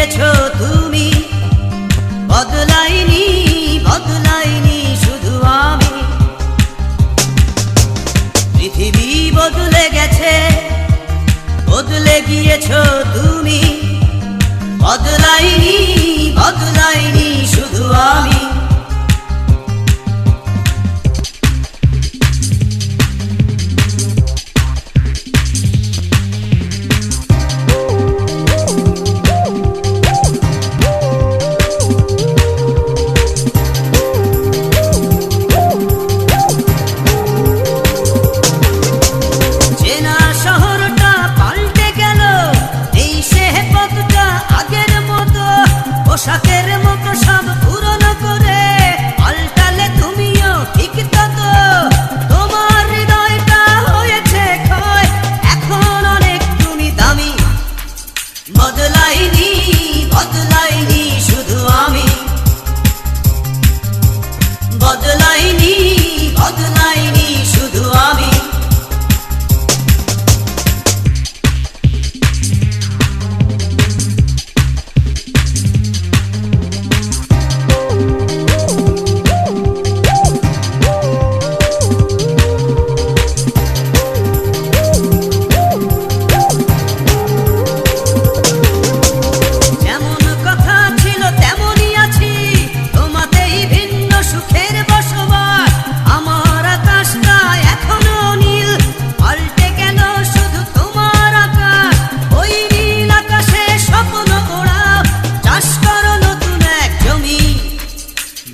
গিয়েছো তুমি, বদলাইনি বদলাইনি শুধু আমি। পৃথিবী বদলে গেছে, বদলে গিয়েছো তুমি, বদলাইনি বদলাইনি শুধু আমি। পোশাকের মতো সব পুরনো করে পাল্টালে তুমিও ঠিক তত। তোমার হৃদয়টা হয়েছে ক্ষয়, এখন অনেক তুমি দামি। বদলাইনি বদলাইনি শুধু আমি, বদলাইনি বদলাইনি শুধু আমি।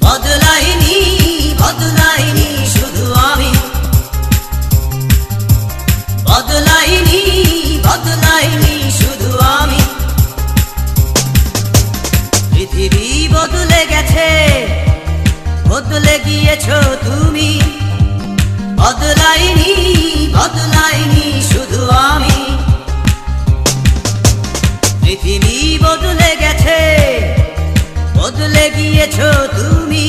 বদলাইনি বদলাইনি শুধু আমি, বদলাইনি বদলাইনি শুধু আমি। পৃথিবী বদলে গেছে, বদলে গিয়েছো তুমি, বদলাইনি বদলাইনি শুধু আমি। পৃথিবী বদলে গেছে, বদলে গিয়েছো তুমি, বদলাইনি বদলাইনি শুধু আমি। বদলাইনি বদলাইনি শুধু আমি, বদলাইনি বদলাইনি শুধু আমি। পৃথিবী বদলে গেছে, বদলে গিয়েছো তুমি।